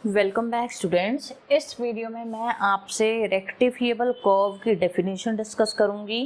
Welcome back students. इस video में मैं आपसे रेक्टिफिएबल कर्व की डेफिनेशन डिस्कस करूंगी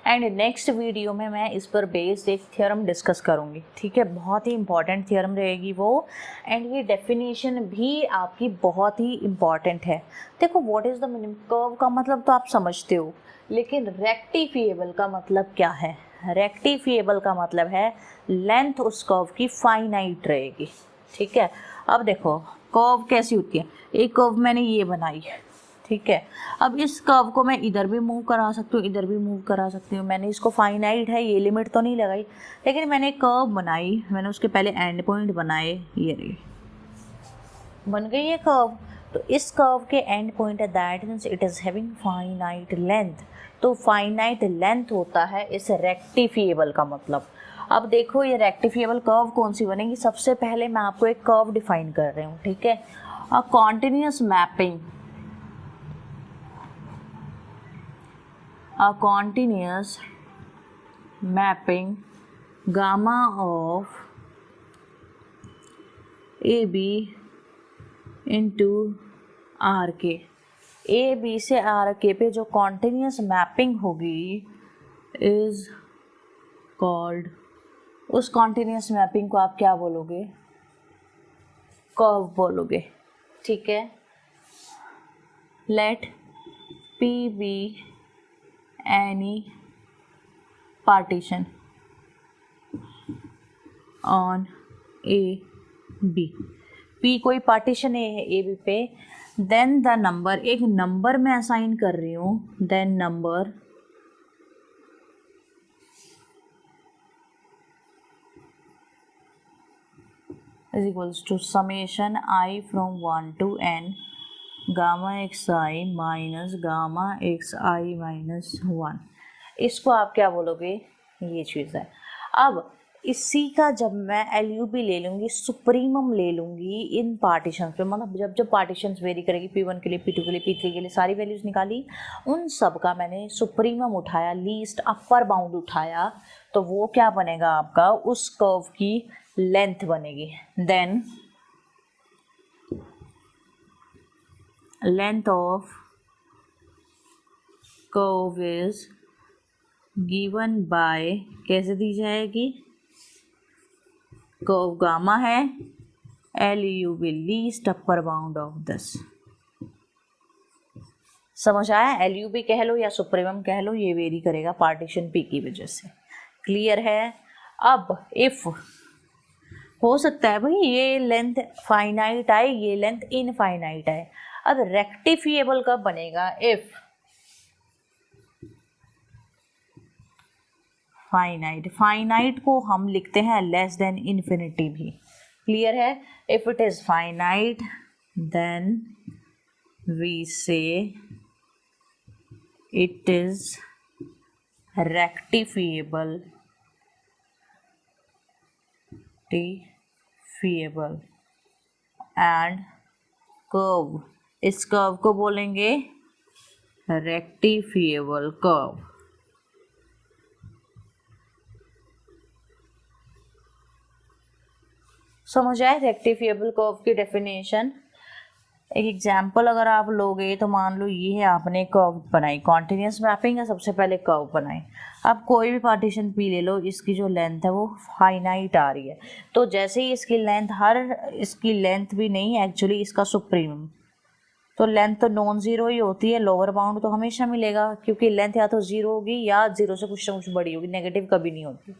एंड नेक्स्ट वीडियो में मैं इस पर बेस्ड एक थ्योरम डिस्कस करूंगी। ठीक है, बहुत ही इंपॉर्टेंट थ्योरम रहेगी वो, एंड ये डेफिनेशन भी आपकी बहुत ही इंपॉर्टेंट है। देखो, what is the meaning, curve का मतलब तो आप समझते हो, लेकिन रेक्टिफिएबल का मतलब क्या है? रेक्टिफिएबल का मतलब है लेंथ उस कर्व की फाइनाइट रहेगी। ठीक है, अब देखो कर्व कैसी होती है। एक कर्व मैंने ये बनाई है, ठीक है। अब इस कर्व को मैं इधर भी मूव करा सकती हूँ, इधर भी मूव करा सकती हूँ। मैंने इसको फाइनाइट है, ये लिमिट तो नहीं लगाई, लेकिन मैंने एक कर्व बनाई, मैंने उसके पहले एंड पॉइंट बनाए, ये रही, बन गई ये कर्व। तो इस कर्व के एंड पॉइंट है, that means it is having finite length. तो फाइनाइट लेंथ होता है इस रेक्टिफिएबल का मतलब। अब देखो ये रेक्टिफिएबल कर्व कौन सी बनेगी। सबसे पहले मैं आपको एक कर्व डिफाइन कर रही हूँ, ठीक है। A continuous mapping, a continuous mapping gamma of AB into RK। A B से आर के पे जो कॉन्टिन्यूस मैपिंग होगी इज कॉल्ड, उस कॉन्टिन्यूस मैपिंग को आप क्या बोलोगे? कर्व बोलोगे, ठीक है। Let P be any partition on A B. P कोई पार्टीशन है ए बी पे, देन द नंबर, एक नंबर मैं असाइन कर रही हूँ, then number is equals to summation I from 1 to n gamma xi minus gamma xi minus 1। इसको आप क्या बोलोगे? ये चीज़ है। अब इसी का जब मैं LUB ले लूँगी, सुप्रीमम ले लूँगी इन पार्टीशन पे, मतलब जब जब पार्टीशन वेरी करेगी, P1 के लिए, P2 के लिए, P3 के लिए सारी वैल्यूज़ निकाली, उन सब का मैंने सुप्रीमम उठाया, लीस्ट अपर बाउंड उठाया, तो वो क्या बनेगा आपका? उस कर्व की लेंथ बनेगी। Then length of curve is given by, कैसे दी जाएगी? कर्व गामा है, LUB least upper bound of this. समझ आया? LUB कह लो या सुप्रीमम कह लो, ये वेरी करेगा पार्टीशन P की वजह से। क्लियर है? अब इफ हो सकता है भाई ये लेंथ फाइनाइट आए, ये लेंथ इनफाइनाइट आए। अब रेक्टिफिएबल कब बनेगा? इफ फाइनाइट, फाइनाइट को हम लिखते हैं लेस देन इन्फिनिटी भी। क्लियर है? If it is finite then we say it is rectifiable, and curve, इस कर्व को बोलेंगे रेक्टिफिएबल कर्व। समझ आए रेक्टिफिएबल कर्व की डेफिनेशन? एक एग्जाम्पल अगर आप लोगे तो मान लो ये है, आपने कर्व बनाई, कॉन्टिन्यूस मैपिंग है, सबसे पहले कर्व बनाई। अब कोई भी पार्टीशन पी ले लो, इसकी जो लेंथ है वो फाइनाइट आ रही है, तो जैसे ही इसकी लेंथ, इसकी लेंथ भी नहीं, एक्चुअली इसका सुप्रीमम, तो लेंथ तो नॉन ज़ीरो ही होती है, लोअर बाउंड तो हमेशा मिलेगा, क्योंकि लेंथ या तो ज़ीरो होगी या ज़ीरो से कुछ ना कुछ बड़ी होगी, नेगेटिव कभी नहीं होती।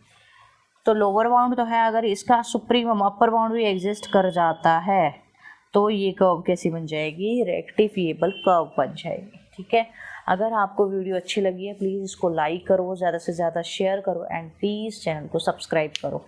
तो लोअर बाउंड तो है, अगर इसका सुप्रीमम अपर बाउंड भी एग्जिस्ट कर जाता है तो ये कर्व कैसी बन जाएगी? रेक्टिफिएबल कर्व बन जाएगी। ठीक है, अगर आपको वीडियो अच्छी लगी है प्लीज़ इसको लाइक करो, ज़्यादा से ज़्यादा शेयर करो, एंड प्लीज़ चैनल को सब्सक्राइब करो।